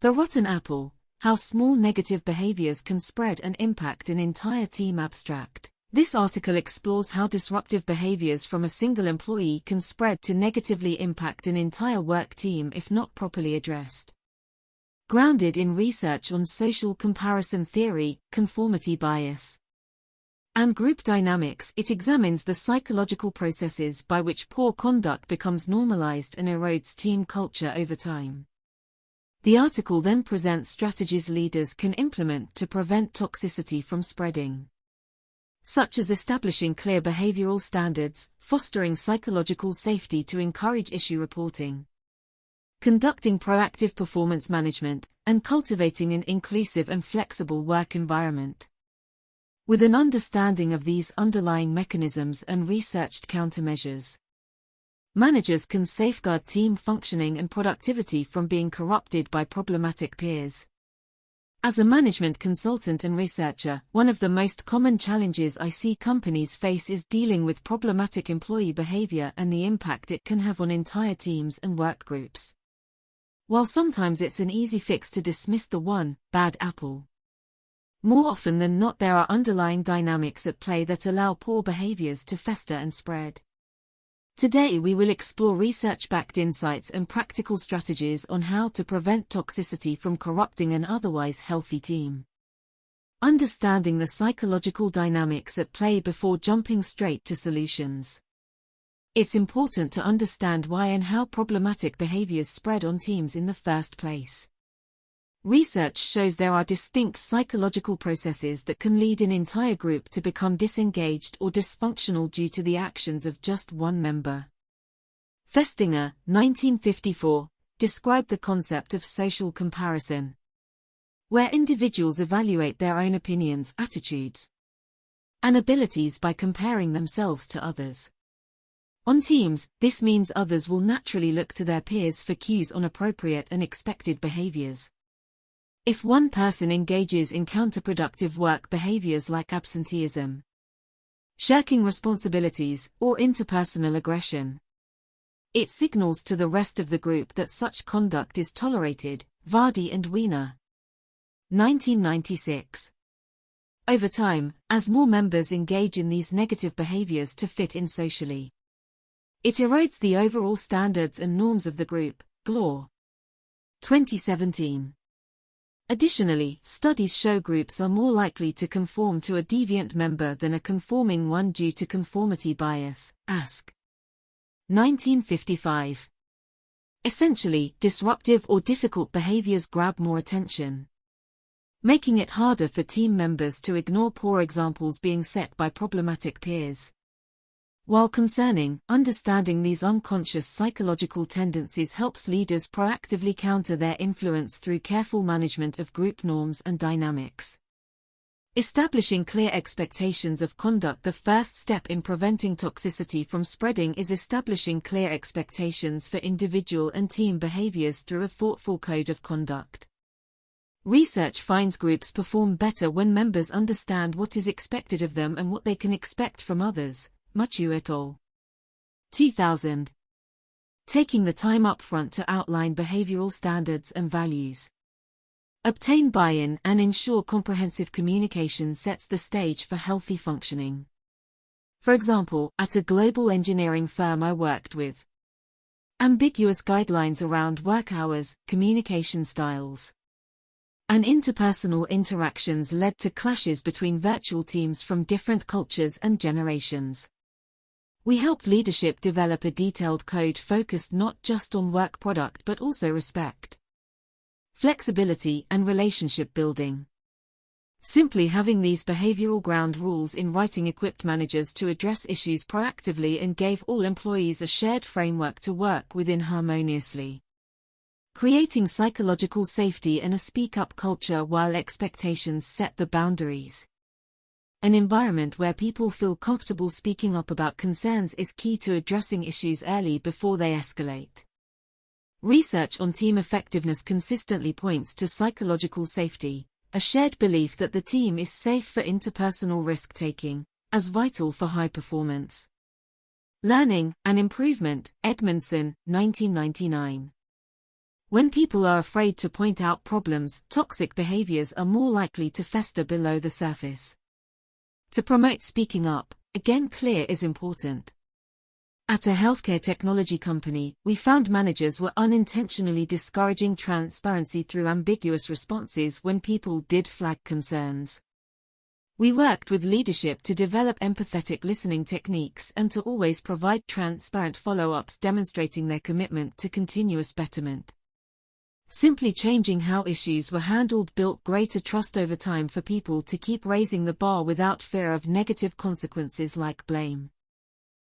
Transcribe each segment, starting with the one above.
The rotten apple: how small negative behaviors can spread and impact an entire team. Abstract. This article explores how disruptive behaviors from a single employee can spread to negatively impact an entire work team if not properly addressed. Grounded in research on social comparison theory, conformity bias, and group dynamics, it examines the psychological processes by which poor conduct becomes normalized and erodes team culture over time. The article then presents strategies leaders can implement to prevent toxicity from spreading, such as establishing clear behavioral standards, fostering psychological safety to encourage issue reporting, conducting proactive performance management, and cultivating an inclusive and flexible work environment. With an understanding of these underlying mechanisms and researched countermeasures, managers can safeguard team functioning and productivity from being corrupted by problematic peers. As a management consultant and researcher, one of the most common challenges I see companies face is dealing with problematic employee behavior and the impact it can have on entire teams and work groups. While sometimes it's an easy fix to dismiss the one bad apple, more often than not there are underlying dynamics at play that allow poor behaviors to fester and spread. Today we will explore research-backed insights and practical strategies on how to prevent toxicity from corrupting an otherwise healthy team. Understanding the psychological dynamics at play before jumping straight to solutions. It's important to understand why and how problematic behaviors spread on teams in the first place. Research shows there are distinct psychological processes that can lead an entire group to become disengaged or dysfunctional due to the actions of just one member. Festinger, 1954, described the concept of social comparison, where individuals evaluate their own opinions, attitudes, and abilities by comparing themselves to others. On teams, this means others will naturally look to their peers for cues on appropriate and expected behaviors. If one person engages in counterproductive work behaviors like absenteeism, shirking responsibilities, or interpersonal aggression, it signals to the rest of the group that such conduct is tolerated. Vardy and Wiener, 1996. Over time, as more members engage in these negative behaviors to fit in socially, it erodes the overall standards and norms of the group. Glor, 2017. Additionally, studies show groups are more likely to conform to a deviant member than a conforming one due to conformity bias. Ask. 1955. Essentially, disruptive or difficult behaviors grab more attention, making it harder for team members to ignore poor examples being set by problematic peers. While concerning, understanding these unconscious psychological tendencies helps leaders proactively counter their influence through careful management of group norms and dynamics. Establishing clear expectations of conduct. The first step in preventing toxicity from spreading is establishing clear expectations for individual and team behaviors through a thoughtful code of conduct. Research finds groups perform better when members understand what is expected of them and what they can expect from others. Machu et al. 2000. Taking the time up front to outline behavioral standards and values, obtain buy-in and ensure comprehensive communication sets the stage for healthy functioning. For example, at a global engineering firm I worked with, ambiguous guidelines around work hours, communication styles, and interpersonal interactions led to clashes between virtual teams from different cultures and generations. We helped leadership develop a detailed code focused not just on work product but also respect, flexibility, and relationship building. Simply having these behavioral ground rules in writing equipped managers to address issues proactively and gave all employees a shared framework to work within harmoniously, creating psychological safety and a speak-up culture while expectations set the boundaries. An environment where people feel comfortable speaking up about concerns is key to addressing issues early before they escalate. Research on team effectiveness consistently points to psychological safety, a shared belief that the team is safe for interpersonal risk-taking, as vital for high performance. Learning and improvement, Edmondson, 1999. When people are afraid to point out problems, toxic behaviors are more likely to fester below the surface. To promote speaking up, again, clear is important. At a healthcare technology company, we found managers were unintentionally discouraging transparency through ambiguous responses when people did flag concerns. We worked with leadership to develop empathetic listening techniques and to always provide transparent follow-ups demonstrating their commitment to continuous betterment. Simply changing how issues were handled built greater trust over time for people to keep raising the bar without fear of negative consequences like blame.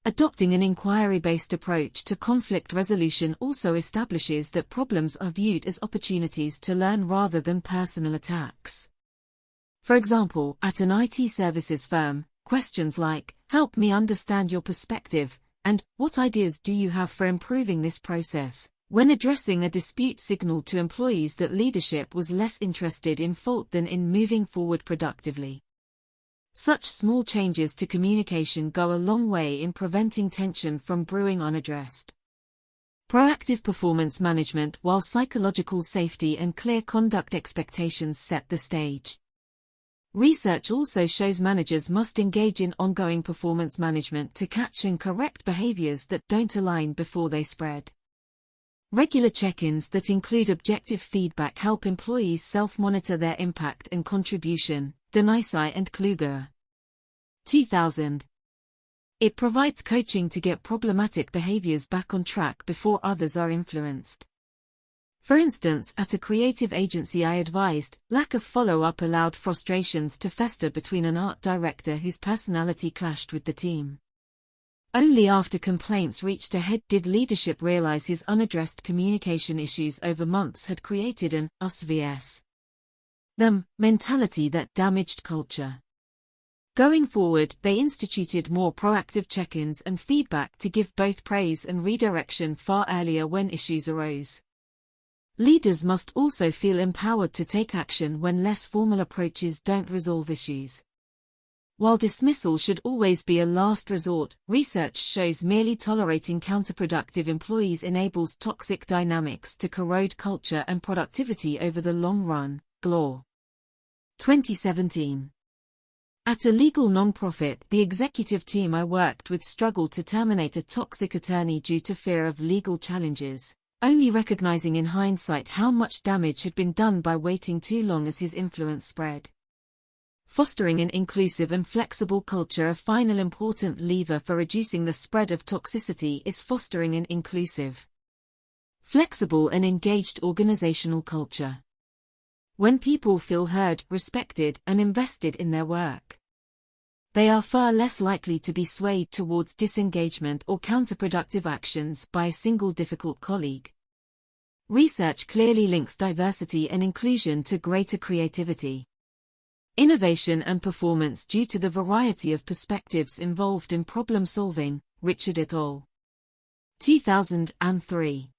Adopting an inquiry-based approach to conflict resolution also establishes that problems are viewed as opportunities to learn rather than personal attacks. For example, at an IT services firm, questions like, "Help me understand your perspective," and "What ideas do you have for improving this process?" when addressing a dispute signaled to employees that leadership was less interested in fault than in moving forward productively. Such small changes to communication go a long way in preventing tension from brewing unaddressed. Proactive performance management. While psychological safety and clear conduct expectations set the stage, research also shows managers must engage in ongoing performance management to catch and correct behaviors that don't align before they spread. Regular check-ins that include objective feedback help employees self-monitor their impact and contribution. Denisi and Kluger. 2000. It provides coaching to get problematic behaviors back on track before others are influenced. For instance, at a creative agency I advised, lack of follow-up allowed frustrations to fester between an art director whose personality clashed with the team. Only after complaints reached a head did leadership realize his unaddressed communication issues over months had created an us vs. them mentality that damaged culture. Going forward, they instituted more proactive check-ins and feedback to give both praise and redirection far earlier when issues arose. Leaders must also feel empowered to take action when less formal approaches don't resolve issues. While dismissal should always be a last resort, research shows merely tolerating counterproductive employees enables toxic dynamics to corrode culture and productivity over the long run. Glor. 2017. At a legal nonprofit, the executive team I worked with struggled to terminate a toxic attorney due to fear of legal challenges, only recognizing in hindsight how much damage had been done by waiting too long as his influence spread. Fostering an inclusive and flexible culture. A final important lever for reducing the spread of toxicity is fostering an inclusive, flexible and engaged organizational culture. When people feel heard, respected, and invested in their work, they are far less likely to be swayed towards disengagement or counterproductive actions by a single difficult colleague. Research clearly links diversity and inclusion to greater creativity, innovation and performance due to the variety of perspectives involved in problem solving. Richard et al. 2003.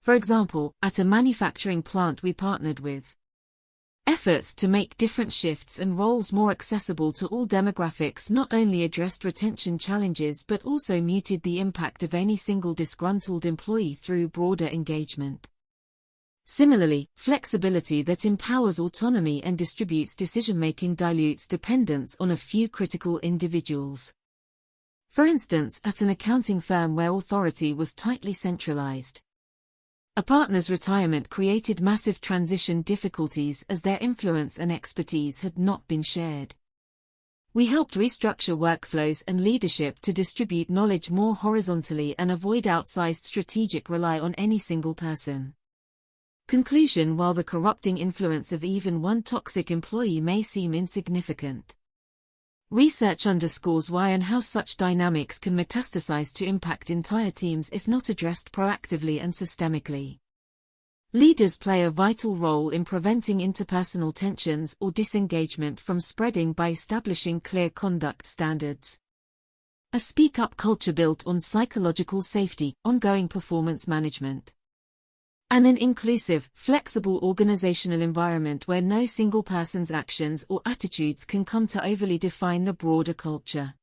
For example, at a manufacturing plant we partnered with efforts to make different shifts and roles more accessible to all demographics not only addressed retention challenges but also muted the impact of any single disgruntled employee through broader engagement. Similarly, flexibility that empowers autonomy and distributes decision-making dilutes dependence on a few critical individuals. For instance, at an accounting firm where authority was tightly centralized, a partner's retirement created massive transition difficulties as their influence and expertise had not been shared. We helped restructure workflows and leadership to distribute knowledge more horizontally and avoid outsized strategic rely on any single person. Conclusion: while the corrupting influence of even one toxic employee may seem insignificant, research underscores why and how such dynamics can metastasize to impact entire teams if not addressed proactively and systemically. Leaders play a vital role in preventing interpersonal tensions or disengagement from spreading by establishing clear conduct standards. A speak-up culture built on psychological safety, ongoing performance management, and an inclusive, flexible organizational environment where no single person's actions or attitudes can come to overly define the broader culture.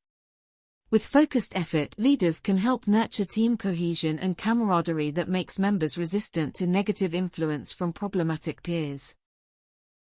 With focused effort, leaders can help nurture team cohesion and camaraderie that makes members resistant to negative influence from problematic peers.